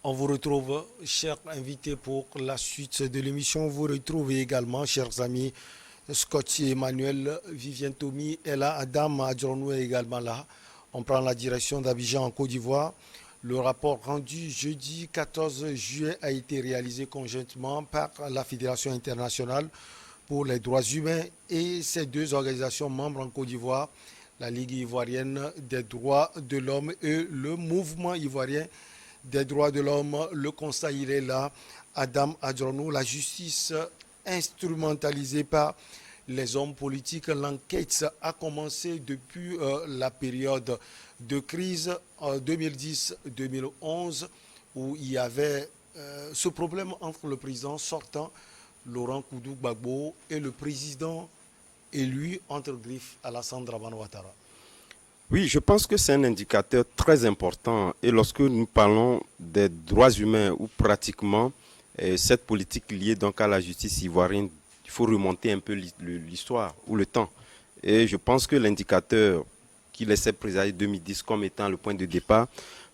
On vous retrouve, chers invités, pour la suite de l'émission. Vous retrouvez également, chers amis, Scotty Emmanuel, Vivien Tomi est là, Adam Adjournou est également là. On prend la direction d'Abidjan en Côte d'Ivoire. Le rapport rendu jeudi 14 juillet a été réalisé conjointement par la Fédération internationale pour les droits humains et ces deux organisations membres en Côte d'Ivoire, la Ligue ivoirienne des droits de l'homme et le Mouvement ivoirien des droits de l'homme. Le constat, il est là. Adam Adjournou, la justice instrumentalisée par les hommes politiques. L'enquête a commencé depuis la période de crise en 2010-2011 où il y avait ce problème entre le président sortant, Laurent Koudou-Gbagbo, et le président élu, entre griffes, Alassane Dramane Ouattara. Oui, je pense que c'est un indicateur très important. Et lorsque nous parlons des droits humains ou pratiquement cette politique liée donc à la justice ivoirienne, il faut remonter un peu l'histoire ou le temps. Et je pense que l'indicateur qui laissait présager 2010 comme étant le point de départ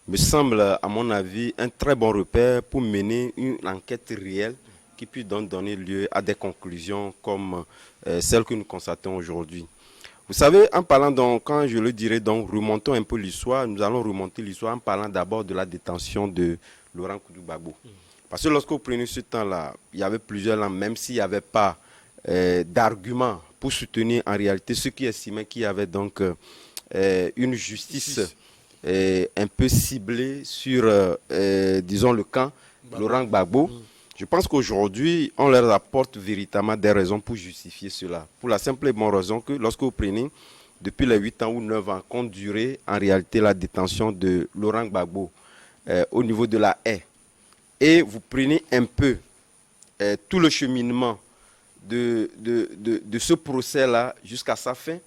me semble, à mon avis, un très bon repère pour mener une enquête réelle qui puisse donc donner lieu à des conclusions comme celles que nous constatons aujourd'hui. Vous savez, en parlant donc, quand je le dirais donc, remontons un peu l'histoire, nous allons remonter l'histoire en parlant d'abord de la détention de Laurent Koudou-Gbagbo. Parce que lorsque vous prenez ce temps-là, il y avait plusieurs langues, même s'il n'y avait pas d'arguments pour soutenir en réalité ceux qui estimaient qu'il y avait donc une justice un peu ciblée sur, disons, le camp Laurent Gbagbo. Je pense qu'aujourd'hui, on leur apporte véritablement des raisons pour justifier cela. Pour la simple et bonne raison que lorsque vous prenez, depuis les 8 ans ou 9 ans qu'ont duré en réalité la détention de Laurent Gbagbo au niveau de la haie, et vous prenez un peu tout le cheminement de ce procès-là jusqu'à sa fin,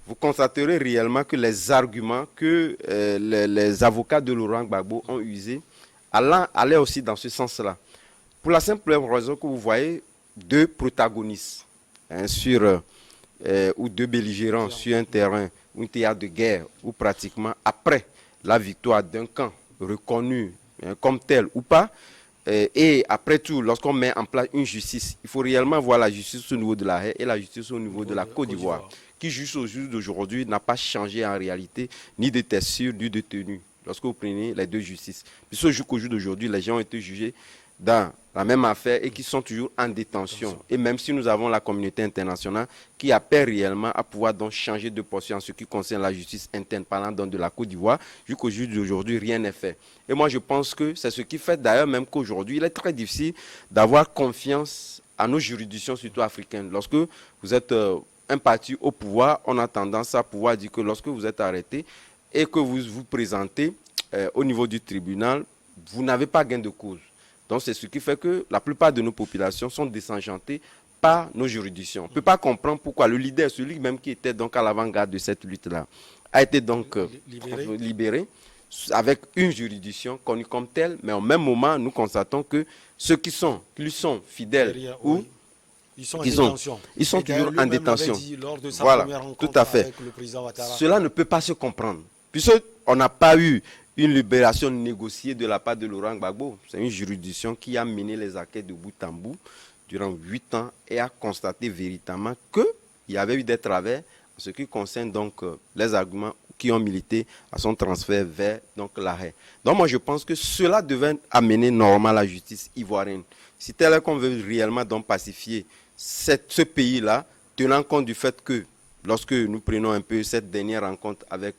vous constaterez réellement que les arguments que les avocats de Laurent Gbagbo ont usés allaient aussi dans ce sens-là. Pour la simple raison que vous voyez deux protagonistes ou deux belligérants sur un terrain, un théâtre de guerre, où pratiquement après la victoire d'un camp reconnu comme tel ou pas, et après tout, lorsqu'on met en place une justice, il faut réellement voir la justice au niveau de la haie et la justice au niveau de la Côte d'Ivoire, qui jusqu'au jour d'aujourd'hui n'a pas changé en réalité, ni de texture, ni de tenue, lorsque vous prenez les deux justices. Puisque jusqu'au jour d'aujourd'hui, les gens ont été jugés dans la même affaire et qui sont toujours en détention. Et même si nous avons la communauté internationale qui appelle réellement à pouvoir donc changer de posture en ce qui concerne la justice interne, parlant donc de la Côte d'Ivoire, jusqu'au jour d'aujourd'hui, rien n'est fait. Et moi, je pense que c'est ce qui fait d'ailleurs même qu'aujourd'hui, il est très difficile d'avoir confiance à nos juridictions, surtout africaines. Lorsque vous êtes un parti au pouvoir, on a tendance à pouvoir dire que lorsque vous êtes arrêté et que vous vous présentez au niveau du tribunal, vous n'avez pas gain de cause. Donc c'est ce qui fait que la plupart de nos populations sont désenchantées par nos juridictions. On ne peut pas comprendre pourquoi le leader, celui même qui était donc à l'avant-garde de cette lutte-là, a été donc libéré avec une juridiction connue comme telle, mais au même moment, nous constatons que ceux qui lui sont fidèles ou ils sont toujours en détention. Voilà, tout à fait. Cela ne peut pas se comprendre, puisqu'on n'a pas eu une libération négociée de la part de Laurent Gbagbo. C'est une juridiction qui a mené les enquêtes de bout en bout durant 8 ans et a constaté véritablement qu'il y avait eu des travers en ce qui concerne donc les arguments qui ont milité à son transfert vers donc l'arrêt. Donc moi je pense que cela devait amener normalement la justice ivoirienne. Si tel est qu'on veut réellement donc pacifier ce pays-là, tenant compte du fait que lorsque nous prenons un peu cette dernière rencontre avec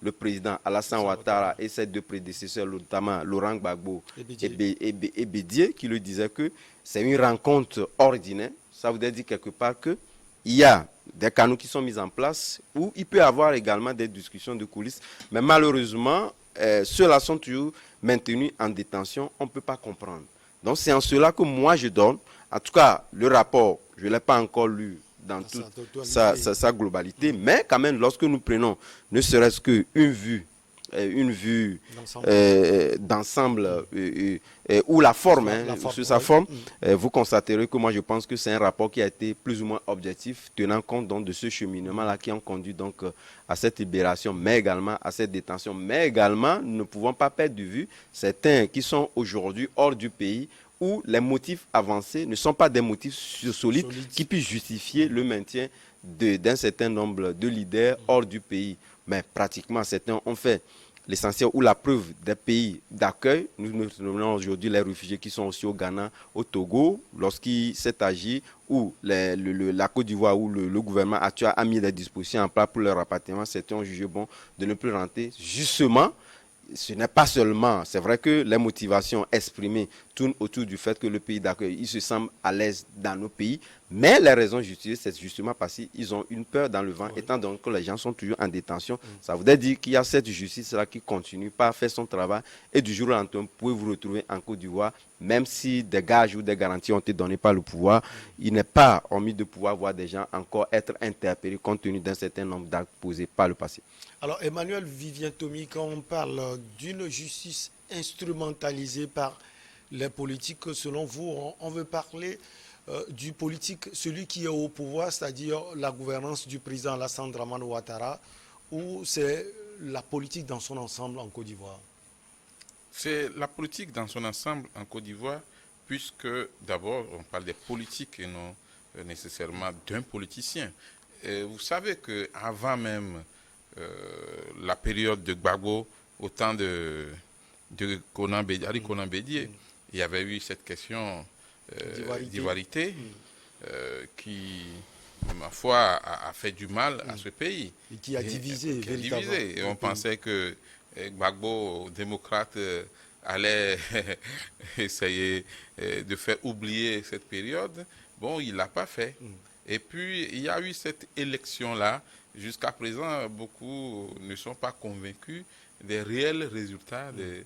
le président Alassane Ouattara et ses deux prédécesseurs, notamment Laurent Gbagbo et Bédié, qui le disaient que c'est une rencontre ordinaire. Ça voudrait dire quelque part qu'il y a des canaux qui sont mis en place où il peut y avoir également des discussions de coulisses. Mais malheureusement, ceux-là sont toujours maintenus en détention. On ne peut pas comprendre. Donc c'est en cela que moi je donne, en tout cas le rapport, je ne l'ai pas encore lu dans toute sa globalité, mais quand même lorsque nous prenons ne serait-ce qu'une vue une vue d'ensemble ou la forme, sur sa forme, vous constaterez que moi je pense que c'est un rapport qui a été plus ou moins objectif, tenant compte donc de ce cheminement-là qui ont conduit donc à cette libération, mais également à cette détention. Mais également, nous ne pouvons pas perdre de vue certains qui sont aujourd'hui hors du pays, où les motifs avancés ne sont pas des motifs solides qui puissent justifier le maintien d'un certain nombre de leaders hors du pays. Mais pratiquement, certains ont fait l'essentiel ou la preuve des pays d'accueil. Nous nommons aujourd'hui les réfugiés qui sont aussi au Ghana, au Togo, lorsqu'il s'est agi, où la Côte d'Ivoire, où le gouvernement actuel a mis des dispositions en place pour leur rapatriement, certains ont jugé bon de ne plus rentrer. Justement, ce n'est pas seulement, c'est vrai que les motivations exprimées tournent autour du fait que le pays d'accueil, ils se sentent à l'aise dans nos pays, mais les raisons justifiées, c'est justement parce qu'ils ont une peur dans le vent, étant donné que les gens sont toujours en détention. Ça voudrait dire qu'il y a cette justice-là qui continue pas à faire son travail, et du jour au lendemain, vous pouvez vous retrouver en Côte d'Ivoire, même si des gages ou des garanties ont été données par le pouvoir, il n'est pas omis de pouvoir voir des gens encore être interpellés compte tenu d'un certain nombre d'actes posés par le passé. Alors, Emmanuel Vivien Tomi, quand on parle d'une justice instrumentalisée par les politiques, selon vous, on veut parler du politique, celui qui est au pouvoir, c'est-à-dire la gouvernance du président Alassane Dramane Ouattara, ou c'est la politique dans son ensemble en Côte d'Ivoire? C'est la politique dans son ensemble en Côte d'Ivoire, puisque d'abord, on parle des politiques et non nécessairement d'un politicien. Et vous savez qu'avant même la période de Gbagbo, au temps de Ali Konan Bédié, il y avait eu cette question d'ivoirité qui, ma foi, a fait du mal à ce pays. Et qui a divisé. Et on pensait que Gbagbo, démocrate, allait essayer de faire oublier cette période. Bon, il ne l'a pas fait. Et puis, il y a eu cette élection-là. Jusqu'à présent, beaucoup ne sont pas convaincus des réels résultats des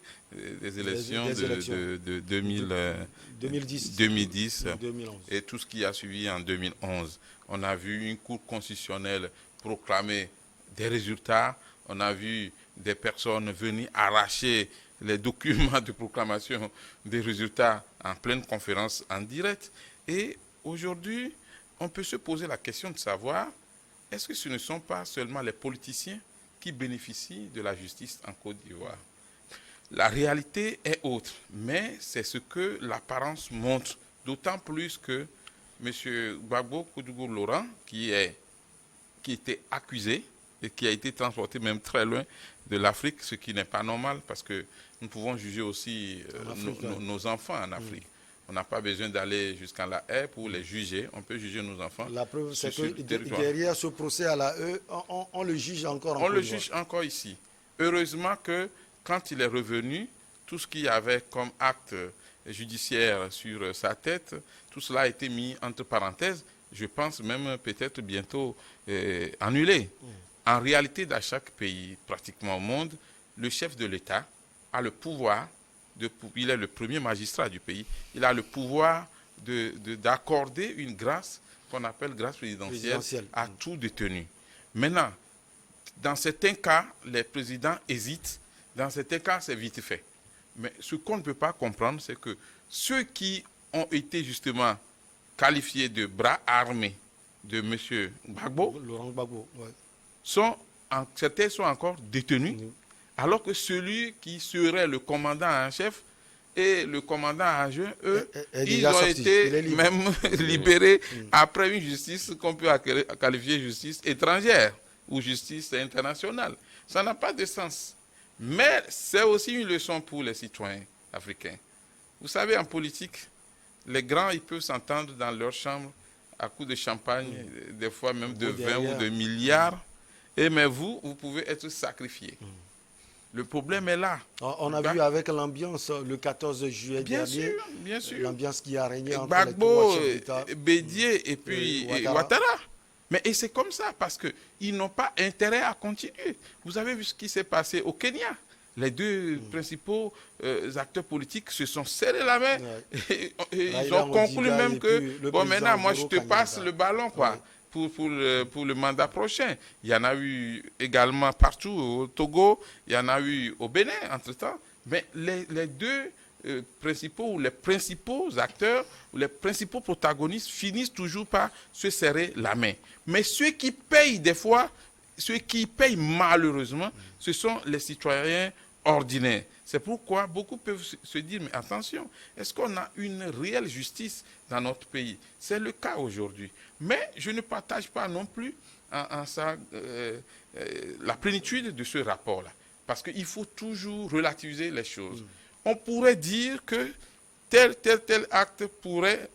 élections de 2010 2011. Et tout ce qui a suivi en 2011. On a vu une Cour constitutionnelle proclamer des résultats. On a vu des personnes venir arracher les documents de proclamation des résultats en pleine conférence en direct. Et aujourd'hui, on peut se poser la question de savoir, est-ce que ce ne sont pas seulement les politiciens qui bénéficient de la justice en Côte d'Ivoire? La réalité est autre, mais c'est ce que l'apparence montre, d'autant plus que M. Gbagbo Koudougou-Laurent, qui était accusé et qui a été transporté même très loin de l'Afrique, ce qui n'est pas normal parce que nous pouvons juger aussi nos enfants en Afrique. On n'a pas besoin d'aller jusqu'à la haie pour les juger. On peut juger nos enfants. La preuve, c'est que derrière ce procès à la haie, on le juge encore. On le juge encore ici. Heureusement que quand il est revenu, tout ce qu'il y avait comme acte judiciaire sur sa tête, tout cela a été mis entre parenthèses. Je pense même peut-être bientôt annulé. En réalité, dans chaque pays, pratiquement au monde, le chef de l'État a le pouvoir, il est le premier magistrat du pays, il a le pouvoir d'accorder une grâce qu'on appelle grâce présidentielle à tout détenu. Maintenant, dans certains cas, les présidents hésitent, dans certains cas, c'est vite fait. Mais ce qu'on ne peut pas comprendre, c'est que ceux qui ont été justement qualifiés de bras armés de M. Gbagbo, Laurent Gbagbo, certains sont encore détenus, alors que celui qui serait le commandant en chef et le commandant en jeu, eux, ils ont été même libérés après une justice qu'on peut qualifier de justice étrangère ou justice internationale. Ça n'a pas de sens. Mais c'est aussi une leçon pour les citoyens africains. Vous savez, en politique, les grands, ils peuvent s'entendre dans leur chambre à coups de champagne, des fois même de 20 ou de milliards. Mais vous pouvez être sacrifié. Le problème est là. On a vu avec l'ambiance le 14 juillet dernier, bien sûr. L'ambiance qui a régné entre Gbagbo, les trois Bédié et puis Ouattara. Mais et c'est comme ça parce qu'ils n'ont pas intérêt à continuer. Vous avez vu ce qui s'est passé au Kenya. Les deux principaux acteurs politiques se sont serrés la main. Et ils ont conclu même que, bon, maintenant, moi, je te passe le ballon, quoi. pour le mandat prochain. Il y en a eu également partout au Togo, il y en a eu au Bénin entre-temps. Mais les deux principaux ou les principaux acteurs ou les principaux protagonistes finissent toujours par se serrer la main. Mais ceux qui payent des fois, ceux qui payent malheureusement, ce sont les citoyens ordinaires. C'est pourquoi beaucoup peuvent se dire, mais attention, est-ce qu'on a une réelle justice dans notre pays? C'est le cas aujourd'hui. Mais je ne partage pas non plus la plénitude de ce rapport-là. Parce qu'il faut toujours relativiser les choses. On pourrait dire que tel acte pourrait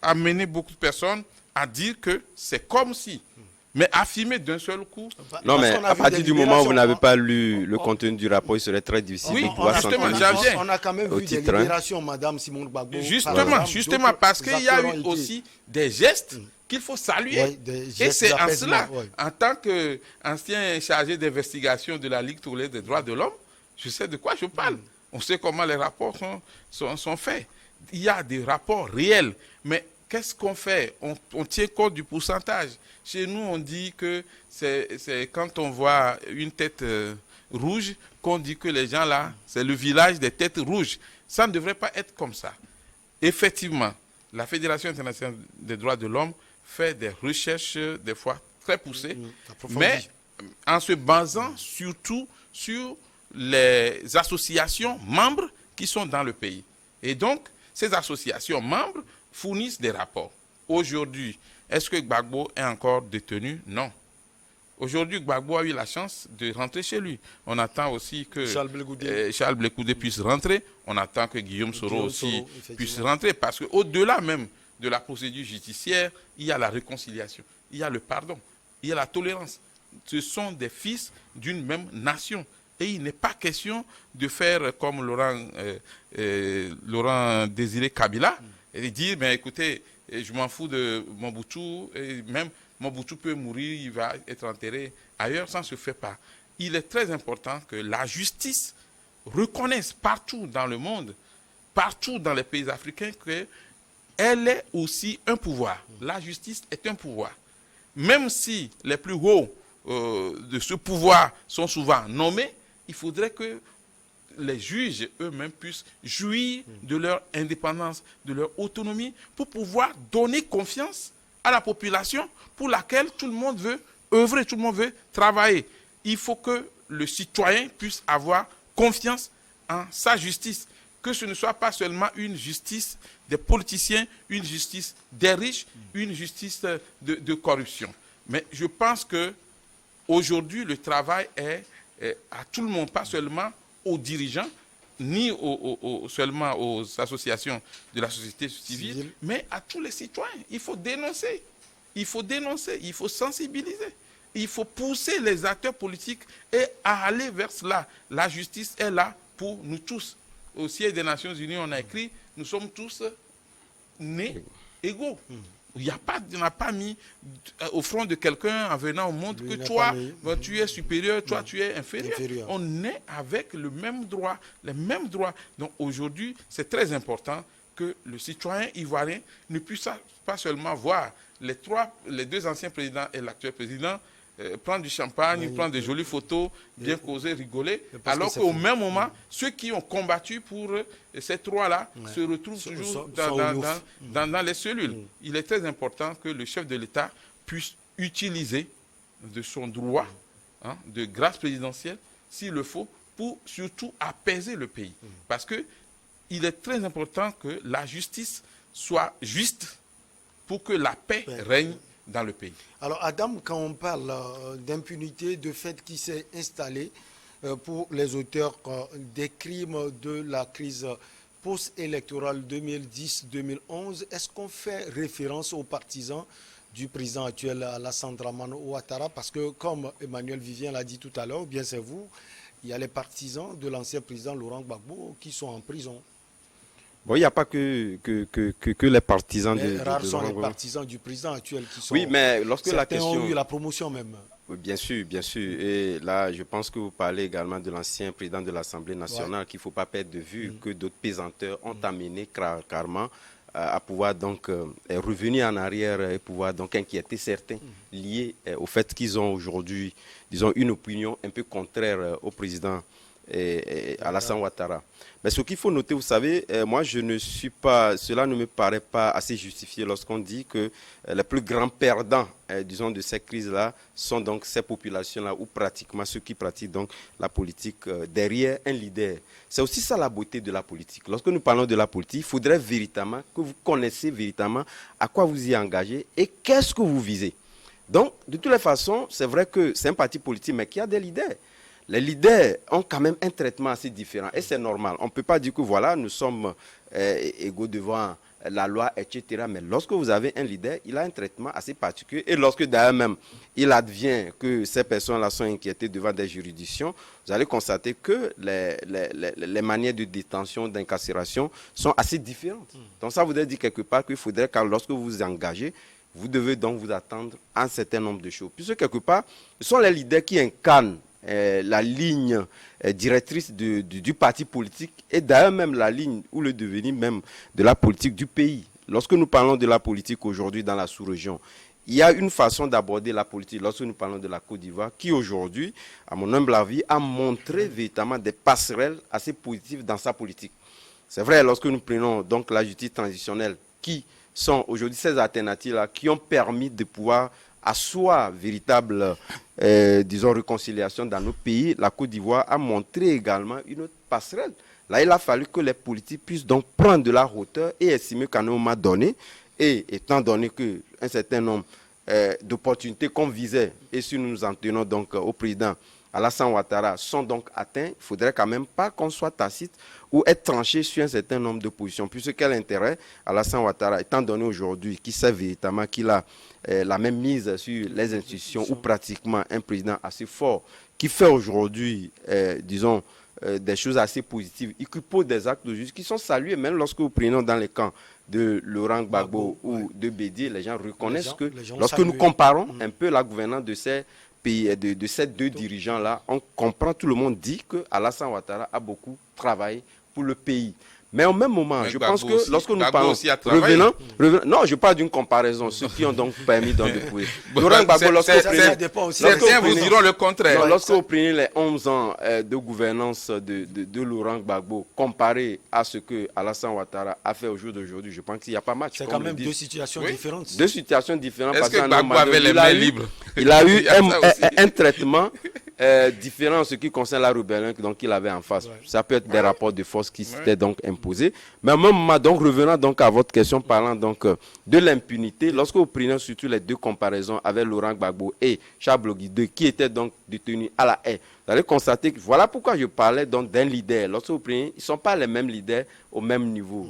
amener beaucoup de personnes à dire que c'est comme si. Mais affirmer d'un seul coup... Non, mais à partir du moment où vous n'avez pas lu le contenu du rapport, il serait très difficile de pouvoir s'entendre. On a quand même vu des libérations, Madame Simone Gbagbo. Justement, parce qu'il y a eu aussi des gestes qu'il faut saluer. Et c'est en cela, en tant qu'ancien chargé d'investigation de la Ligue togolaise des droits de l'homme, je sais de quoi je parle. On sait comment les rapports sont faits. Il y a des rapports réels, mais qu'est-ce qu'on fait? On tient compte du pourcentage. Chez nous, on dit que c'est quand on voit une tête rouge qu'on dit que les gens là, c'est le village des têtes rouges. Ça ne devrait pas être comme ça. Effectivement, la Fédération internationale des droits de l'homme fait des recherches des fois très poussées, mais en se basant surtout sur les associations membres qui sont dans le pays. Et donc, ces associations membres fournissent des rapports. Aujourd'hui, est-ce que Gbagbo est encore détenu? Non. Aujourd'hui, Gbagbo a eu la chance de rentrer chez lui. On attend aussi que Charles Blé Koudé puisse rentrer. On attend que Guillaume Soro aussi puisse rentrer. Parce qu'au-delà même de la procédure judiciaire, il y a la réconciliation, il y a le pardon, il y a la tolérance. Ce sont des fils d'une même nation. Et il n'est pas question de faire comme Laurent Désiré Kabila et dire, mais écoutez, je m'en fous de Mobutu, et même Mobutu peut mourir, il va être enterré ailleurs, ça ne se fait pas. Il est très important que la justice reconnaisse partout dans le monde, partout dans les pays africains, qu'elle est aussi un pouvoir. La justice est un pouvoir. Même si les plus hauts de ce pouvoir sont souvent nommés, il faudrait que les juges eux-mêmes puissent jouir de leur indépendance, de leur autonomie, pour pouvoir donner confiance à la population pour laquelle tout le monde veut œuvrer, tout le monde veut travailler. Il faut que le citoyen puisse avoir confiance en sa justice, que ce ne soit pas seulement une justice des politiciens, une justice des riches, une justice de corruption. Mais je pense que aujourd'hui, le travail est à tout le monde, pas seulement aux dirigeants, ni seulement aux associations de la société civile, mais à tous les citoyens. Il faut dénoncer, il faut sensibiliser, il faut pousser les acteurs politiques et aller vers cela. La justice est là pour nous tous. Au siège des Nations Unies, on a écrit, nous sommes tous nés égaux. Il n'a pas mis au front de quelqu'un en venant au monde que toi, tu es supérieur, toi, tu es inférieur. On est avec le même droit, les mêmes droits. Donc aujourd'hui, c'est très important que le citoyen ivoirien ne puisse pas seulement voir les deux anciens présidents et l'actuel président prendre du champagne, prendre des jolies photos, bien causer, rigoler, alors qu'au même moment, ceux qui ont combattu pour ces trois-là se retrouvent toujours dans les cellules. Il est très important que le chef de l'État puisse utiliser de son droit de grâce présidentielle, s'il le faut, pour surtout apaiser le pays. Parce qu'il est très important que la justice soit juste pour que la paix règne dans le pays. Alors Adam, quand on parle d'impunité, de fait qui s'est installé pour les auteurs des crimes de la crise post-électorale 2010-2011, est-ce qu'on fait référence aux partisans du président actuel Alassane Dramane Ouattara? Parce que comme Emmanuel Vivien l'a dit tout à l'heure, bien c'est vous, il y a les partisans de l'ancien président Laurent Gbagbo qui sont en prison. Bon, il n'y a pas que les partisans mais rares sont les partisans du président actuel qui sont... Oui, mais lorsque la question... ont eu la promotion même. Oui, bien sûr, bien sûr. Et là, je pense que vous parlez également de l'ancien président de l'Assemblée nationale, qu'il ne faut pas perdre de vue que d'autres pesanteurs ont amené carrément à pouvoir donc revenir en arrière et pouvoir donc inquiéter certains liés au fait qu'ils ont aujourd'hui, disons, une opinion un peu contraire au président Alassane Ouattara. Mais ce qu'il faut noter, vous savez, moi je ne suis pas, cela ne me paraît pas assez justifié lorsqu'on dit que les plus grands perdants, disons, de cette crise-là sont donc ces populations-là ou pratiquement ceux qui pratiquent donc la politique derrière un leader. C'est aussi ça la beauté de la politique. Lorsque nous parlons de la politique, il faudrait véritablement que vous connaissiez véritablement à quoi vous y engagez et qu'est-ce que vous visez. Donc, de toutes les façons, c'est vrai que c'est un parti politique, mais qui a des leaders. Les leaders ont quand même un traitement assez différent et c'est normal. On ne peut pas dire que voilà, nous sommes égaux devant la loi, etc. Mais lorsque vous avez un leader, il a un traitement assez particulier. Et lorsque d'ailleurs même, il advient que ces personnes-là sont inquiétées devant des juridictions, vous allez constater que les manières de détention, d'incarcération sont assez différentes. Donc ça voudrait dire quelque part qu'il faudrait que lorsque vous vous engagez, vous devez donc vous attendre à un certain nombre de choses. Puisque quelque part, ce sont les leaders qui incarnent la ligne directrice du parti politique et d'ailleurs même la ligne ou le devenir même de la politique du pays. Lorsque nous parlons de la politique aujourd'hui dans la sous-région, il y a une façon d'aborder la politique lorsque nous parlons de la Côte d'Ivoire qui aujourd'hui, à mon humble avis, a montré véritablement des passerelles assez positives dans sa politique. C'est vrai, lorsque nous prenons donc la justice transitionnelle qui sont aujourd'hui ces alternatives-là qui ont permis de pouvoir asseoir véritable, disons, réconciliation dans nos pays, la Côte d'Ivoire a montré également une autre passerelle. Là, il a fallu que les politiques puissent donc prendre de la hauteur et estimer qu'à un moment donné, et étant donné qu'un certain nombre d'opportunités qu'on visait, et si nous nous en tenons donc au président Alassane Ouattara, sont donc atteints, il ne faudrait quand même pas qu'on soit tacite ou être tranché sur un certain nombre de positions. Puisque quel intérêt Alassane Ouattara, étant donné aujourd'hui qu'il sait véritablement qu'il a la même mise sur les institutions ou pratiquement un président assez fort qui fait aujourd'hui, disons, des choses assez positives, il pose des actes de justice qui sont salués, même lorsque vous prenez dans les camps de Laurent Gbagbo ou de Bédié, les gens reconnaissent que lorsque nous comparons un peu la gouvernance de ces pays, de ces deux dirigeants-là, on comprend, tout le monde dit que Alassane Ouattara a beaucoup travaillé pour le pays. Mais au même moment, je pense que lorsque nous parlons, revenons, non, je parle d'une comparaison, ceux qui ont donc permis donc de pouvoir. Laurent Gbagbo, certains vous diront le contraire. Lorsque vous prenez les 11 ans de gouvernance de Laurent Gbagbo, comparé à ce que Alassane Ouattara a fait au jour d'aujourd'hui, je pense qu'il n'y a pas match. C'est quand même deux situations différentes. Deux situations différentes. Est-ce que Gbagbo avait les mains libres? Il a eu un traitement différent en ce qui concerne la rébellion donc il avait en face. Ouais. Ça peut être des rapports de force qui s'étaient donc imposés. Mais au même moment, donc revenant donc à votre question parlant donc de l'impunité, lorsque vous prenez surtout les deux comparaisons avec Laurent Gbagbo et Charles Blogui II qui étaient donc détenus à la haie, vous allez constater que voilà pourquoi je parlais donc d'un leader. Lorsque vous prenez, ils ne sont pas les mêmes leaders au même niveau.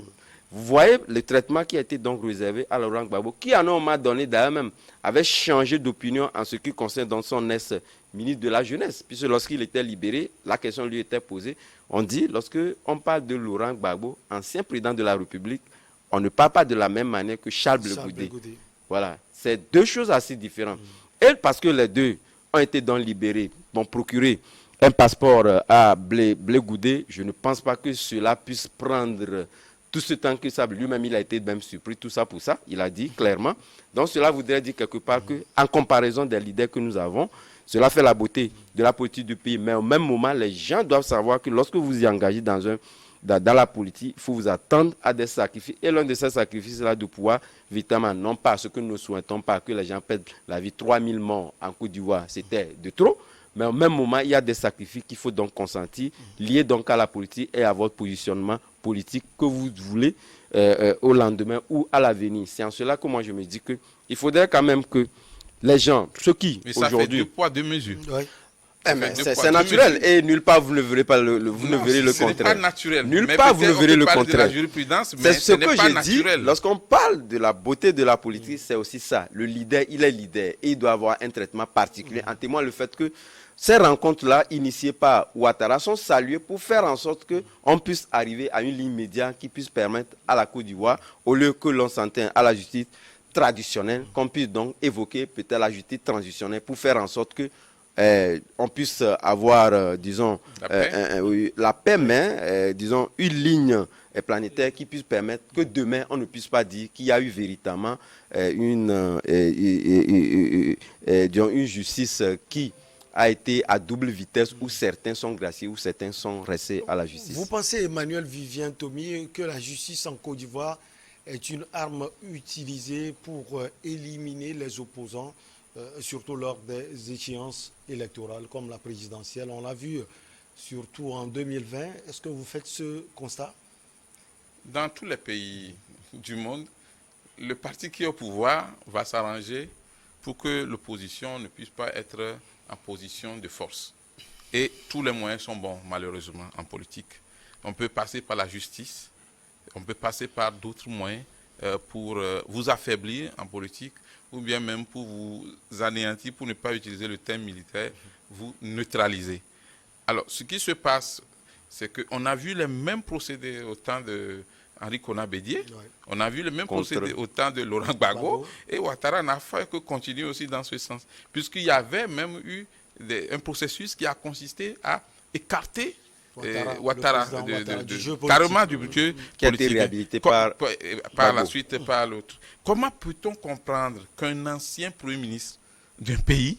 Vous voyez le traitement qui a été donc réservé à Laurent Gbagbo, qui à un moment donné d'ailleurs même avait changé d'opinion en ce qui concerne donc son ex-ministre de la Jeunesse. Puisque lorsqu'il était libéré, la question lui était posée. On dit, lorsque on parle de Laurent Gbagbo, ancien président de la République, on ne parle pas de la même manière que Charles Blé Goudé. Voilà, c'est deux choses assez différentes. Et parce que les deux ont été donc libérés, ont procuré un passeport à Blé Goudé, je ne pense pas que cela puisse prendre tout ce temps que ça, lui-même, il a été même surpris, tout ça pour ça, il a dit clairement. Donc cela voudrait dire quelque part qu'en comparaison des leaders que nous avons, cela fait la beauté de la politique du pays. Mais au même moment, les gens doivent savoir que lorsque vous y engagez dans la politique, il faut vous attendre à des sacrifices. Et l'un de ces sacrifices-là, de pouvoir, évidemment, non pas ce que nous ne souhaitons pas, que les gens perdent la vie, 3000 morts en Côte d'Ivoire, c'était de trop. Mais au même moment, il y a des sacrifices qu'il faut donc consentir, liés donc à la politique et à votre positionnement politique que vous voulez au lendemain ou à l'avenir. C'est en cela que moi je me dis qu'il faudrait quand même que les gens, ceux qui aujourd'hui... Mais ça fait deux poids, deux mesures. Oui. C'est naturel et nulle part vous ne verrez pas vous ne verrez le contraire. Ce n'est pas naturel. Nulle part vous ne verrez le contraire. C'est ce que j'ai dit. Lorsqu'on parle de la beauté de la politique, c'est aussi ça. Le leader, il est leader et il doit avoir un traitement particulier. En témoigne le fait que ces rencontres-là, initiées par Ouattara, sont saluées pour faire en sorte qu'on puisse arriver à une ligne médiane qui puisse permettre à la Côte d'Ivoire, au lieu que l'on s'en tienne à la justice traditionnelle, qu'on puisse donc évoquer peut-être la justice transitionnelle pour faire en sorte que on puisse avoir, disons, la paix, mais, disons, une ligne planétaire qui puisse permettre que demain, on ne puisse pas dire qu'il y a eu véritablement une justice qui a été à double vitesse, où certains sont graciés, où certains sont restés à la justice. Vous pensez, Emmanuel Vivien Tomi, que la justice en Côte d'Ivoire est une arme utilisée pour éliminer les opposants, surtout lors des échéances électorales comme la présidentielle? On l'a vu surtout en 2020. Est-ce que vous faites ce constat? Dans tous les pays du monde, le parti qui est au pouvoir va s'arranger pour que l'opposition ne puisse pas être en position de force. Et tous les moyens sont bons, malheureusement, en politique. On peut passer par la justice, on peut passer par d'autres moyens pour vous affaiblir en politique, ou bien même pour vous anéantir, pour ne pas utiliser le terme militaire, vous neutraliser. Alors, ce qui se passe, c'est qu'on a vu les mêmes procédés au temps de Henri Konan Bédié, on a vu le même procédé au temps de Laurent Gbagbo, et Ouattara n'a fait que continuer aussi dans ce sens, puisqu'il y avait même eu un processus qui a consisté à écarter Ouattara carrément du jeu qui a été réhabilité par la suite par l'autre. Comment peut-on comprendre qu'un ancien Premier ministre d'un pays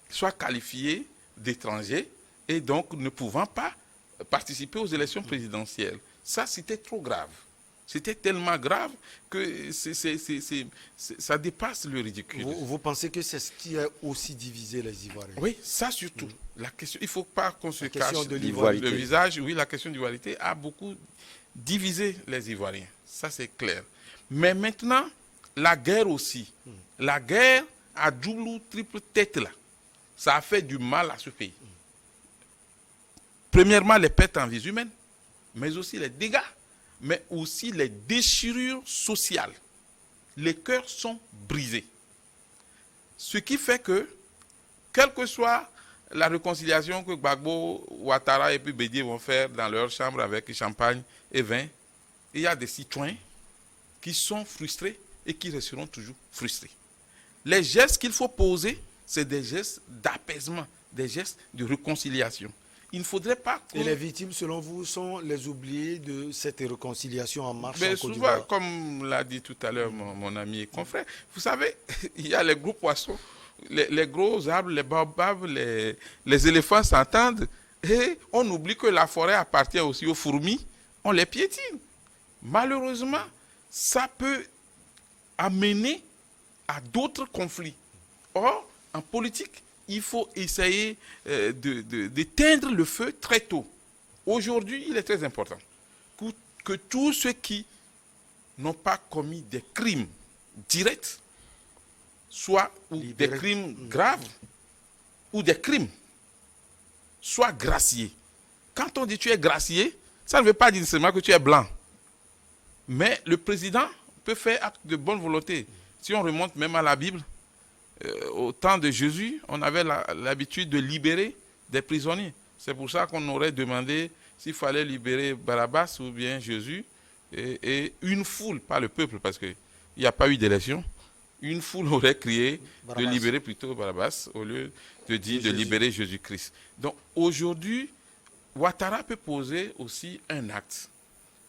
soit qualifié d'étranger et donc ne pouvant pas participer aux élections présidentielles? Ça, c'était trop grave. C'était tellement grave que ça dépasse le ridicule. Vous pensez que c'est ce qui a aussi divisé les Ivoiriens? Oui, ça surtout. La question, il ne faut pas qu'on se cache de le visage. Oui, la question d'ivoirité a beaucoup divisé les Ivoiriens. Ça, c'est clair. Mais maintenant, la guerre aussi. La guerre à double ou triple tête, là, ça a fait du mal à ce pays. Premièrement, les pertes en vies humaines, mais aussi les dégâts, mais aussi les déchirures sociales. Les cœurs sont brisés. Ce qui fait que, quelle que soit la réconciliation que Gbagbo, Ouattara et puis Bédié vont faire dans leur chambre avec champagne et vin, il y a des citoyens qui sont frustrés et qui resteront toujours frustrés. Les gestes qu'il faut poser, c'est des gestes d'apaisement, des gestes de réconciliation. Il ne faudrait pas... Et les victimes, selon vous, sont les oubliés de cette réconciliation en marche Mais en Côte souvent, d'Ivoire? comme l'a dit tout à l'heure mon ami et confrère, vous savez, il y a les gros poissons, les gros arbres, les baobabs, les éléphants s'entendent, et on oublie que la forêt appartient aussi aux fourmis, on les piétine. Malheureusement, ça peut amener à d'autres conflits. Or, en politique, il faut essayer d'éteindre le feu très tôt. Aujourd'hui, il est très important que tous ceux qui n'ont pas commis des crimes directs, soit des crimes graves, ou des crimes, soient graciés. Quand on dit tu es gracié, ça ne veut pas dire seulement que tu es blanc. Mais le président peut faire acte de bonne volonté. Si on remonte même à la Bible, au temps de Jésus, on avait l'habitude de libérer des prisonniers. C'est pour ça qu'on aurait demandé s'il fallait libérer Barabbas ou bien Jésus, et une foule, pas le peuple, parce qu'il n'y a pas eu d'élection, une foule aurait crié de libérer plutôt Barabbas au lieu de dire de libérer Jésus-Christ. Donc aujourd'hui, Ouattara peut poser aussi un acte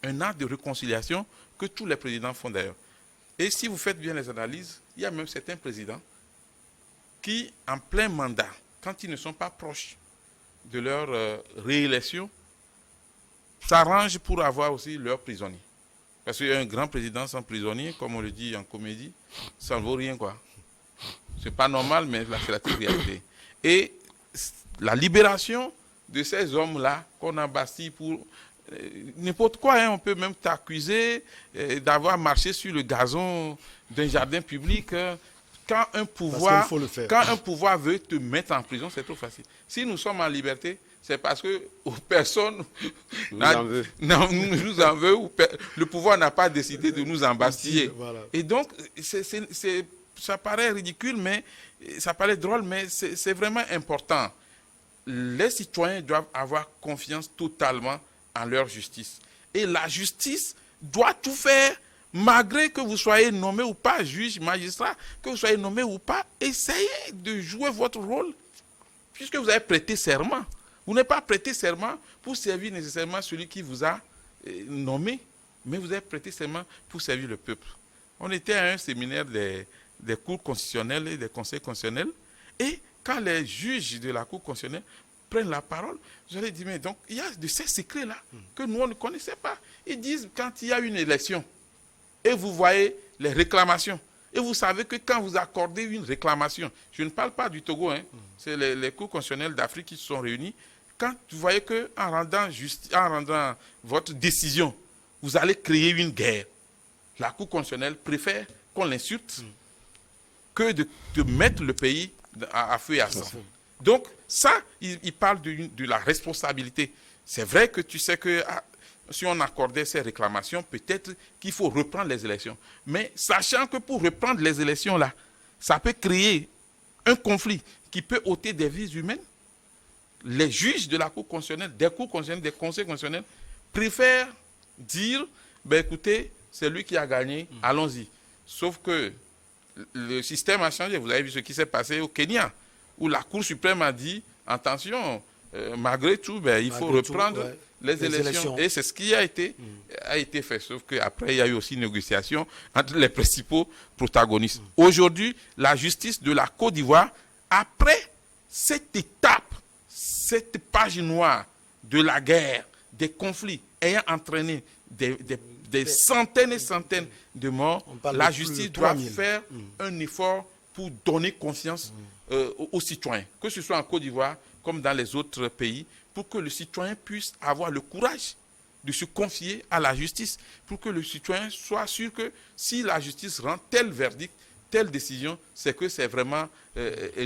de réconciliation que tous les présidents font d'ailleurs. Et si vous faites bien les analyses, il y a même certains présidents qui, en plein mandat, quand ils ne sont pas proches de leur réélection, s'arrangent pour avoir aussi leurs prisonniers. Parce qu'un grand président sans prisonnier, comme on le dit en comédie, ça ne vaut rien, quoi. C'est pas normal, mais c'est la triste réalité. Et la libération de ces hommes-là qu'on a bâtis pour n'importe quoi, hein, on peut même t'accuser d'avoir marché sur le gazon d'un jardin public. Quand un pouvoir veut te mettre en prison, c'est trop facile. Si nous sommes en liberté, c'est parce que personne nous en veut, ou le pouvoir n'a pas décidé de nous embastiller. Voilà. Et donc, ça paraît ridicule, mais ça paraît drôle, mais c'est vraiment important. Les citoyens doivent avoir confiance totalement en leur justice. Et la justice doit tout faire. Malgré que vous soyez nommé ou pas juge, magistrat, que vous soyez nommé ou pas, essayez de jouer votre rôle, puisque vous avez prêté serment. Vous n'avez pas prêté serment pour servir nécessairement celui qui vous a nommé. mais vous avez prêté serment pour servir le peuple. On était à un séminaire des cours constitutionnels et des conseils constitutionnels, et quand les juges de la Cour constitutionnelle prennent la parole, je leur ai dit, mais donc, il y a de ces secrets-là que nous, on ne connaissait pas. Ils disent, quand il y a une élection, et vous voyez les réclamations, et vous savez que quand vous accordez une réclamation, je ne parle pas du Togo, hein, c'est les cours constitutionnels d'Afrique qui se sont réunis, quand vous voyez qu'en rendant votre décision, vous allez créer une guerre, la Cour constitutionnelle préfère qu'on l'insulte que de mettre le pays à feu et à sang. Donc, ça, il parle de la responsabilité. C'est vrai que tu sais que si on accordait ces réclamations, peut-être qu'il faut reprendre les élections. Mais sachant que pour reprendre les élections, là, ça peut créer un conflit qui peut ôter des vies humaines, les juges de la Cour constitutionnelle, des cours constitutionnels, des conseils constitutionnels, préfèrent dire, ben écoutez, c'est lui qui a gagné, allons-y. Sauf que le système a changé. Vous avez vu ce qui s'est passé au Kenya, où la Cour suprême a dit, attention, malgré tout, ben, il faut reprendre les élections. Et c'est ce qui a été fait. Sauf qu'après, il y a eu aussi une négociation entre les principaux protagonistes. Aujourd'hui, la justice de la Côte d'Ivoire, après cette étape, cette page noire de la guerre, des conflits ayant entraîné des centaines et centaines de morts, la justice doit faire un effort pour donner confiance aux citoyens, que ce soit en Côte d'Ivoire comme dans les autres pays, pour que le citoyen puisse avoir le courage de se confier à la justice, pour que le citoyen soit sûr que si la justice rend tel verdict, telle décision, c'est que c'est vraiment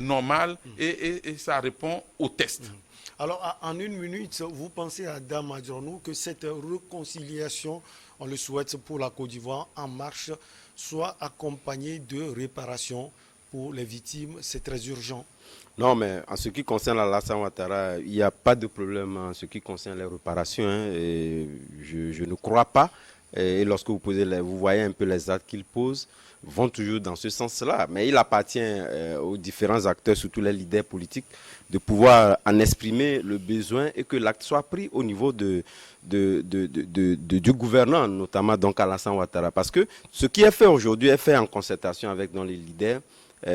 normal et ça répond au test. Alors, en une minute, vous pensez à Dame Adjornou que cette réconciliation, on le souhaite pour la Côte d'Ivoire, en marche, soit accompagnée de réparations pour les victimes? C'est très urgent. Non, mais en ce qui concerne Alassane Ouattara, il n'y a pas de problème en ce qui concerne les réparations. Hein, et je ne crois pas. Et lorsque vous voyez un peu les actes qu'il pose, vont toujours dans ce sens-là. Mais il appartient aux différents acteurs, surtout les leaders politiques, de pouvoir en exprimer le besoin et que l'acte soit pris au niveau du gouvernant, notamment donc Alassane Ouattara. Parce que ce qui est fait aujourd'hui est fait en concertation avec les leaders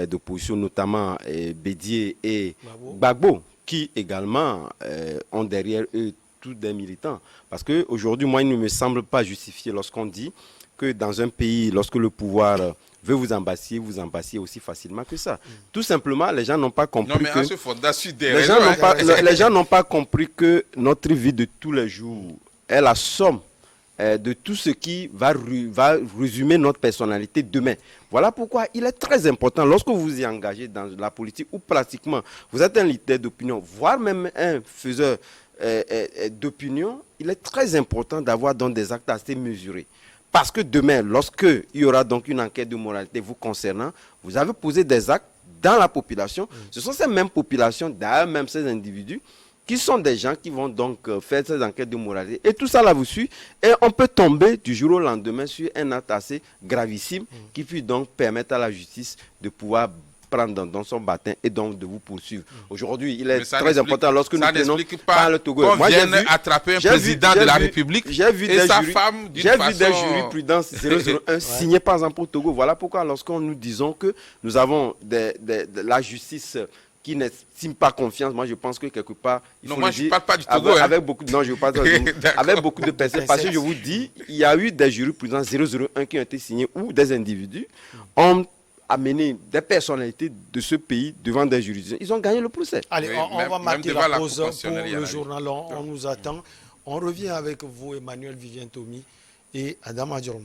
d'opposition, notamment Bédié et Gbagbo, qui également ont derrière eux tous des militants. Parce qu'aujourd'hui, moi, il ne me semble pas justifié lorsqu'on dit que dans un pays, lorsque le pouvoir veut vous embasser aussi facilement que ça. Tout simplement, les gens n'ont pas compris les gens n'ont pas compris que notre vie de tous les jours est la somme de tout ce qui va résumer notre personnalité demain. Voilà pourquoi il est très important, lorsque vous vous y engagez dans la politique, ou pratiquement, vous êtes un leader d'opinion, voire même un faiseur d'opinion, il est très important d'avoir donc des actes assez mesurés. Parce que demain, lorsqu'il y aura donc une enquête de moralité vous concernant, vous avez posé des actes dans la population. Ce sont ces mêmes populations, d'ailleurs même ces individus, qui sont des gens qui vont donc faire ces enquêtes de moralité. Et tout ça là vous suit. Et on peut tomber du jour au lendemain sur un acte assez gravissime qui peut donc permettre à la justice de pouvoir prendre dans son bâton et donc de vous poursuivre. Aujourd'hui, il est très important lorsque nous tenons par le Togo. Moi, j'ai vu attraper un président de la République et sa femme d'une façon... J'ai vu des jurisprudences 001 signées par exemple au Togo. Voilà pourquoi lorsque nous disons que nous avons la justice qui n'estime pas confiance, moi je pense que quelque part, il faut le dire, je ne parle pas du Togo. Avec beaucoup de personnes, parce que je vous dis, il y a eu des jurisprudences 001 qui ont été signées où des individus ont amené des personnalités de ce pays devant des juridictions. Ils ont gagné le procès. Allez, on va marquer la pause pour le journal. On nous attend. On revient avec vous, Emmanuel Vivien Tomi et Adama Adjornou.